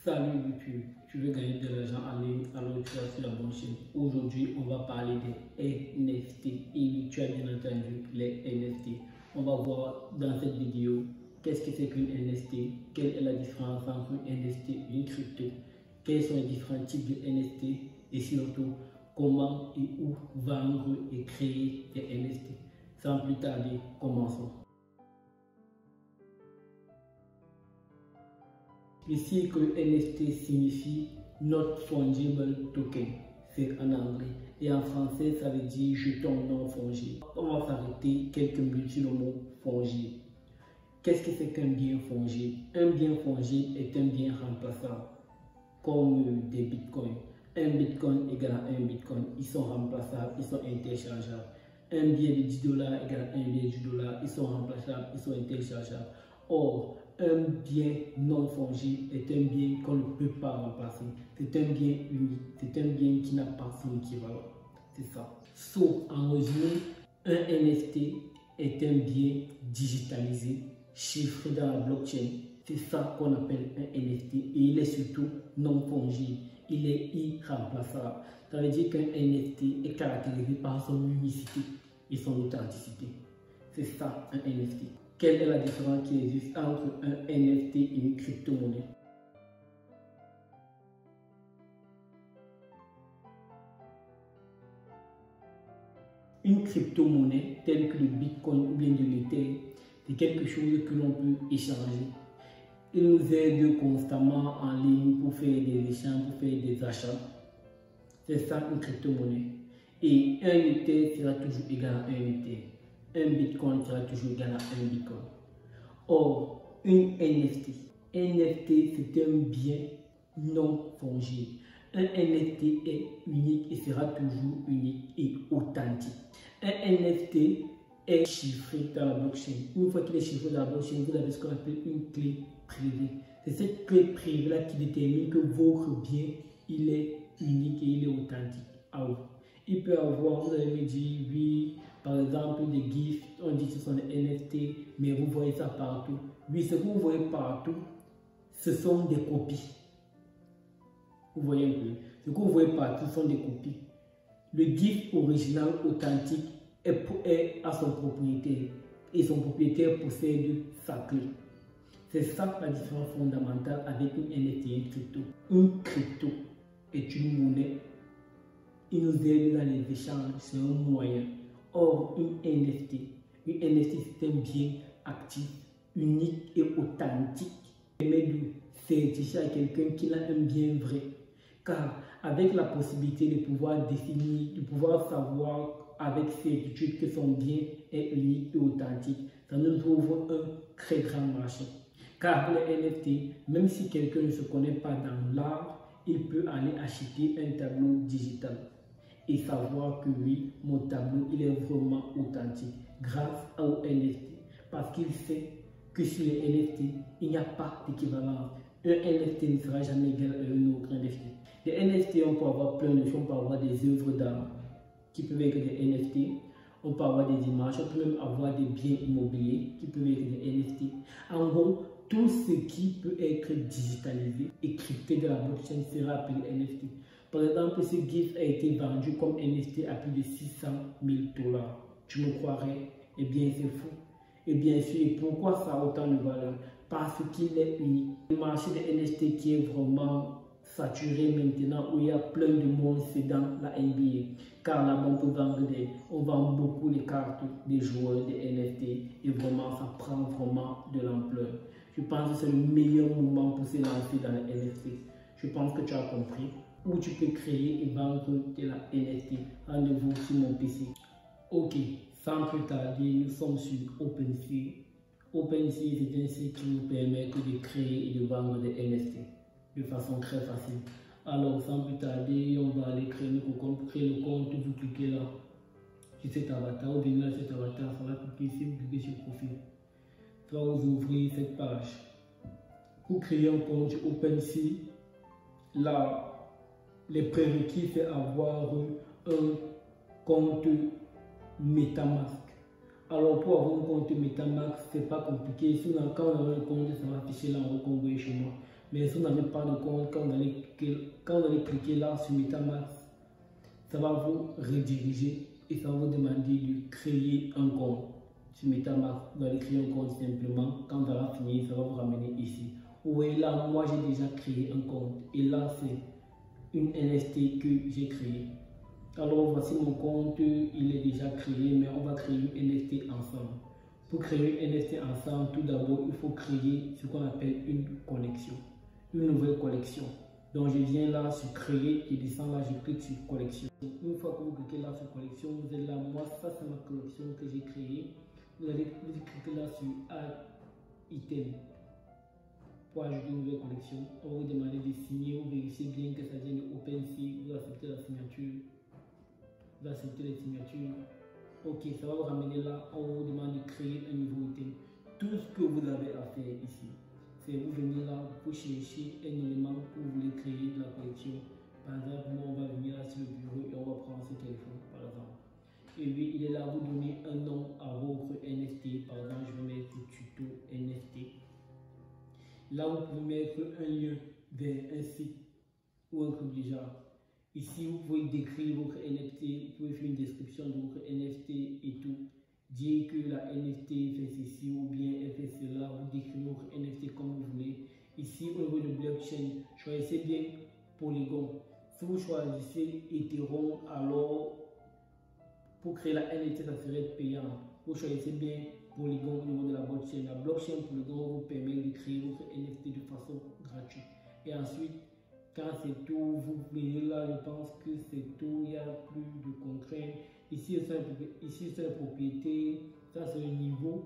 Salut YouTube, tu veux gagner de l'argent en ligne, alors tu vas sur la bonne chaîne. Aujourd'hui, on va parler des NFT. Et oui, tu as bien entendu les NFT. On va voir dans cette vidéo qu'est-ce que c'est qu'une NFT, quelle est la différence entre une NFT et une crypto, quels sont les différents types de NFT et surtout comment et où vendre et créer des NFT. Sans plus tarder, commençons. Ici que NFT signifie Not Fungible Token, c'est en anglais. Et en français, ça veut dire jeton non fongible. On va s'arrêter quelques minutes sur le mot fongible. Qu'est-ce que c'est qu'un bien fongible? Un bien fongible est un bien remplaçable, comme des bitcoins. Un bitcoin égale à un bitcoin, ils sont remplaçables, ils sont interchangeables. Un bien de 10 dollars égale à un bien de 10 dollars, ils sont remplaçables, ils sont interchangeables. Or, un bien non fongible est un bien qu'on ne peut pas remplacer. C'est un bien unique, c'est un bien qui n'a pas son équivalent. C'est ça. En résumé, un NFT est un bien digitalisé, chiffré dans la blockchain. C'est ça qu'on appelle un NFT et il est surtout non fongible. Il est irremplaçable. Ça veut dire qu'un NFT est caractérisé par son unicité et son authenticité. C'est ça un NFT. Quelle est la différence qui existe entre un NFT et une crypto-monnaie? Une crypto-monnaie telle que le Bitcoin ou bien de l'Ether, c'est quelque chose que l'on peut échanger. Il nous aide constamment en ligne pour faire des échanges, pour faire des achats. C'est ça une crypto-monnaie. Et un Ether sera toujours égal à un Ether. Un Bitcoin sera toujours égal à un Bitcoin. Or, une NFT, c'est un bien non fongible. Un NFT est unique et sera toujours unique et authentique. Un NFT est chiffré dans la blockchain. Une fois qu'il est chiffré dans la blockchain, vous avez ce qu'on appelle une clé privée. C'est cette clé privée-là qui détermine que votre bien, il est unique et il est authentique. Ah oui. Il peut avoir, vous avez dit, oui, par exemple, des GIFs, on dit que ce sont des NFT, mais vous voyez ça partout. Oui, ce que vous voyez partout, ce sont des copies. Vous voyez un peu. Ce que vous voyez partout sont des copies. Le GIF original, authentique, est à son propriétaire. Et son propriétaire possède sa clé. C'est ça la différence fondamentale avec une NFT et une crypto. Une crypto est une monnaie. Il nous aide dans les échanges, c'est un moyen. Or, une NFT c'est un bien actif, unique et authentique. Il permet de certifier à quelqu'un qu'il a un bien vrai. Car avec la possibilité de pouvoir définir, de pouvoir savoir avec certitude que son bien est unique et authentique, ça nous ouvre un très grand marché. Car pour les NFT, même si quelqu'un ne se connaît pas dans l'art, il peut aller acheter un tableau digital et savoir que oui, mon tableau, il est vraiment authentique grâce au NFT. Parce qu'il sait que sur les NFT, il n'y a pas d'équivalence. Un NFT ne sera jamais égal à un autre NFT. Les NFT, on peut avoir plein de choses, on peut avoir des œuvres d'art qui peuvent être des NFT, on peut avoir des images, on peut même avoir des biens immobiliers qui peuvent être des NFT. En gros, tout ce qui peut être digitalisé et crypté de la blockchain sera appelé NFT. Par exemple, ce GIF a été vendu comme NFT à plus de 600 000 $. Tu me croirais? Eh bien, c'est fou. Et bien sûr, pourquoi ça a autant de valeur? Parce qu'il est unique. Le marché des NFT qui est vraiment saturé maintenant, où il y a plein de monde, c'est dans la NBA. Car là, on vend beaucoup les cartes des joueurs des NFT et vraiment, ça prend vraiment de l'ampleur. Je pense que c'est le meilleur moment pour se lancer dans les NFT. Je pense que tu as compris. Où tu peux créer et vendre de la NFT. Rendez-vous sur mon PC. Ok, sans plus tarder, nous sommes sur OpenSea. OpenSea, c'est un site qui nous permet de créer et de vendre des NFT de façon très facile. Alors, sans plus tarder, on va aller créer notre compte. Pour créer le compte, vous cliquez là sur cet avatar. Vous venez là sur cet avatar, ça va cliquer ici, vous cliquez sur profil. Ça va vous ouvrir cette page. Pour créer un compte sur OpenSea, là, les prérequis, c'est avoir un compte MetaMask. Alors pour avoir un compte MetaMask, c'est pas compliqué. Sinon, quand on a un compte, ça va afficher là en haut qu'on voit chez moi. Mais si vous n'avez pas de compte, quand vous allez cliquer là sur MetaMask, ça va vous rediriger et ça va vous demander de créer un compte sur MetaMask. Vous allez créer un compte simplement. Quand ça va finir, ça va vous ramener ici. Vous voyez là, moi j'ai déjà créé un compte. Et là, c'est une NFT que j'ai créée. Alors voici mon compte, il est déjà créé, mais on va créer une NFT ensemble. Pour créer une NFT ensemble, tout d'abord, il faut créer ce qu'on appelle une collection, une nouvelle collection. Donc je viens là sur créer et descends là, je clique sur collection. Une fois que vous cliquez là sur collection, vous êtes là, moi ça c'est ma collection que j'ai créée. Vous allez cliquer là sur add item pour ajouter une nouvelle collection. On va vous demander de signer, vous vérifiez bien que ça vient de OpenSea, vous acceptez la signature, vous acceptez les signatures. Ok, ça va vous ramener là, on vous demande de créer un nouveau item. Tout ce que vous avez à faire ici, c'est vous venir là pour chercher un élément que vous voulez créer de la collection. Par exemple, moi, on va venir là sur le bureau et on va prendre ce téléphone, par exemple. Et puis, il est là, vous donnez un nom à votre NFT. Par exemple, je vais mettre tuto NFT. Là, vous pouvez mettre un lien vers un site ou un truc du genre. Ici, vous pouvez décrire votre NFT, vous pouvez faire une description de votre NFT et tout. Dire que la NFT fait ceci ou bien elle fait cela, vous décrivez votre NFT comme vous voulez. Ici, au niveau de blockchain, choisissez bien Polygon. Si vous choisissez Ethereum, alors pour créer la NFT, ça serait payant. Vous choisissez bien Polygon au niveau de la blockchain. La blockchain Polygon vous permet de créer votre NFT de façon gratuite. Et ensuite, quand c'est tout, vous voyez là, je pense que c'est tout, il n'y a plus de contraintes. Ici, c'est la propriété, ça c'est le niveau.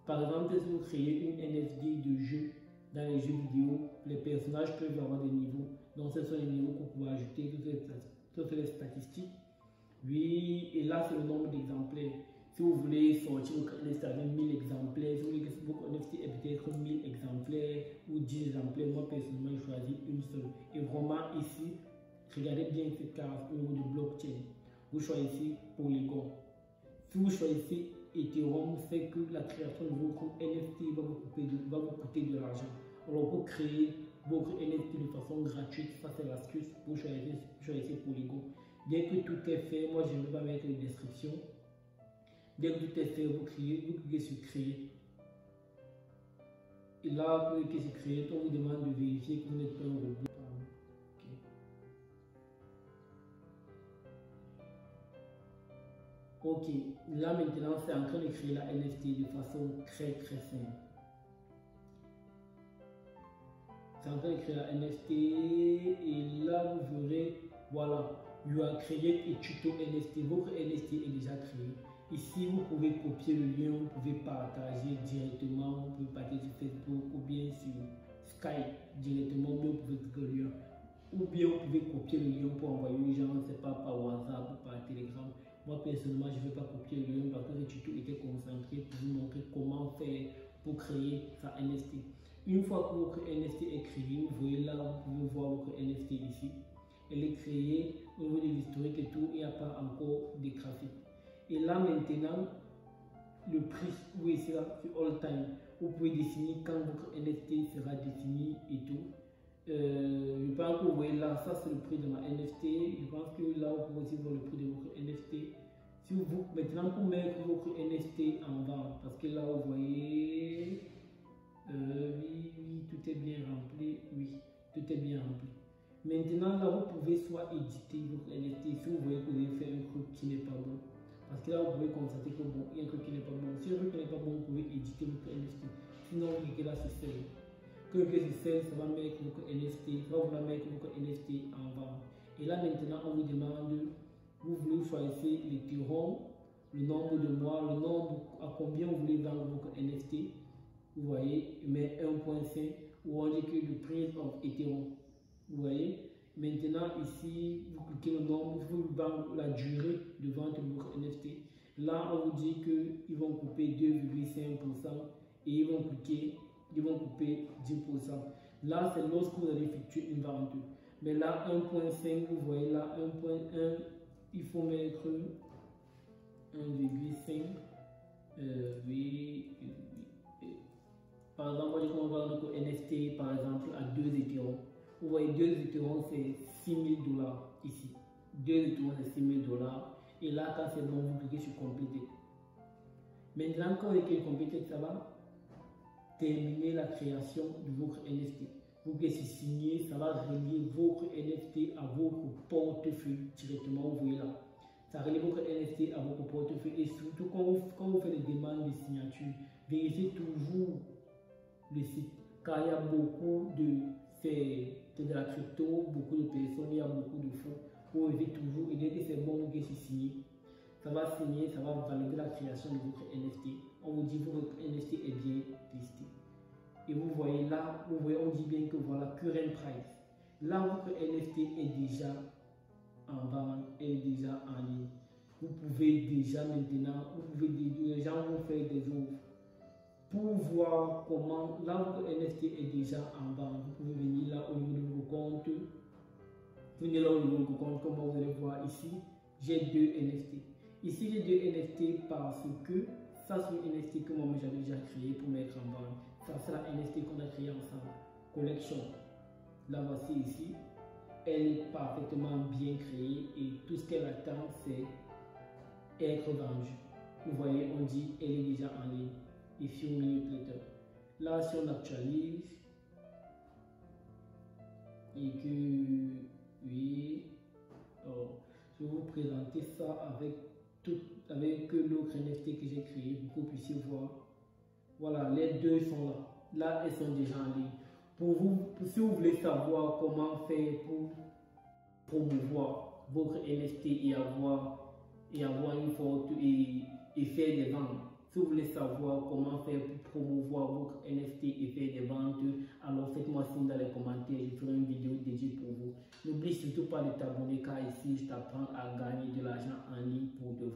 Par exemple, si vous créez une NFT de jeu dans les jeux vidéo, les personnages peuvent avoir des niveaux. Donc, ce sont les niveaux qu'on peut ajouter, toutes les statistiques. Oui, et là, c'est le nombre d'exemplaires. Si vous voulez sortir votre NFT avec 1000 exemplaires, si vous voulez que votre NFT ait peut-être 1000 exemplaires ou 10 exemplaires, moi personnellement, je choisis une seule. Et vraiment ici, regardez bien cette carte au niveau de blockchain. Vous choisissez Polygon. Si vous choisissez Ethereum, c'est que la création de votre NFT va vous coûter de l'argent. Alors pour créer votre NFT de façon gratuite, ça c'est l'astuce pour choisir Polygon. Dès que tout est fait, moi je ne vais pas mettre de description. Dès que tout est fait, vous cliquez sur créer. Et là, vous cliquez sur créer, on vous demande de vérifier que vous n'êtes pas un robot. Ok, là maintenant c'est en train de créer la NFT de façon très simple. C'est en train de créer la NFT et là vous verrez, voilà, you are created a tuto NFT. Votre NFT est déjà créé. Ici vous pouvez copier le lien, vous pouvez partager directement, vous pouvez partager sur Facebook ou bien sur Skype directement, mais vous pouvez cliquer le lien. Ou bien vous pouvez copier le lien pour envoyer aux gens, c'est pas par WhatsApp ou par Telegram. Moi personnellement, je ne vais pas copier le lien parce que le tuto était concentré pour vous montrer comment faire pour créer sa NFT. Une fois que votre NFT est créé, vous voyez là, vous pouvez voir votre NFT ici. Elle est créée au niveau de l'historique et tout, il n'y a pas encore de graphique. Et là maintenant, le prix, vous voyez ici là, c'est all time. Vous pouvez définir quand votre NFT sera défini et tout. Je pense que vous voyez là, ça c'est le prix de ma NFT. Je pense que là, vous pouvez aussi voir le prix de votre NFT. Si vous, maintenant, pour mettre votre NFT en vente, parce que là, vous voyez, oui, tout est bien rempli. Oui, tout est bien rempli. Maintenant, là, vous pouvez soit éditer votre NFT si vous voyez que vous avez fait un truc qui n'est pas bon. Parce que là, vous pouvez constater que bon, il y a un truc qui n'est pas bon. Si un truc qui n'est pas bon, vous pouvez éditer votre NFT. Sinon, vous cliquez là sur Sell. Que ça va mettre votre NFT, ça va mettre votre NFT en vente. Et là maintenant, on vous demande, vous voulez choisir l'Ethereum, le nombre de mois, le nombre à combien vous voulez vendre votre NFT. Vous voyez, mais 1.5 ou on dit que le prix of Ethereum. Vous voyez, maintenant ici, vous cliquez le nombre, vous vendre la durée de vente de votre NFT. Là, on vous dit qu'ils vont couper 2,5% et ils vont couper 10%. Là, c'est lorsque vous allez effectuer une vente. Mais là, 1.5, vous voyez là, 1.1, il faut mettre 1,5. Oui, Par exemple, moi, je vais vendre notre NFT par exemple à 2 Ethereum. Vous voyez, 2 Ethereum c'est 6000 $ ici. 2 Ethereum c'est 6000 $. Et là, quand c'est bon, vous cliquez sur compléter. Maintenant, quand vous cliquez sur compléter, ça va terminer la création de votre NFT. Vous pouvez signer, ça va relier votre NFT à votre portefeuille directement. Vous voyez là, ça relie votre NFT à votre portefeuille. Et surtout, quand vous faites des demandes de signature, vérifiez toujours le site, car il y a beaucoup de la crypto, beaucoup de personnes, il y a beaucoup de fonds. Vous vérifiez toujours, et dès que c'est bon, vous pouvez signer. Ça va signer, ça va valider la création de votre NFT. On vous dit que votre NFT est bien listé. Et vous voyez là, on dit bien que voilà, current price. Là, votre NFT est déjà en vente, est déjà en ligne. Vous pouvez déjà maintenant, les gens vont faire des offres. Pour voir comment, là, votre NFT est déjà en vente. Vous pouvez venir là au niveau de vos comptes. Venez là au niveau de vos comptes, comme vous allez voir ici, j'ai 2 NFT. Ici, j'ai 2 NFT parce que ça, c'est une NFT que moi j'avais déjà créé pour mettre en vente. Ça, c'est la NFT qu'on a créée ensemble. Collection. La voici ici. Elle est parfaitement bien créée et tout ce qu'elle attend, c'est être vendue. Vous voyez, on dit elle est déjà en ligne. Et sur newsletter. Là, si on actualise et que oui, alors, je vais vous présenter ça avec l'autre NFT que j'ai créé pour que vous puissiez voir. Voilà, les deux sont là. Là, elles sont déjà en ligne. Si vous voulez savoir comment faire pour promouvoir votre NFT et avoir une photo et faire des ventes. Si vous voulez savoir comment faire pour promouvoir votre NFT et faire des ventes, alors faites-moi signe dans les commentaires, je ferai une vidéo dédiée pour vous. N'oublie surtout pas de t'abonner car ici je t'apprends à gagner de l'argent en ligne pour de vrai.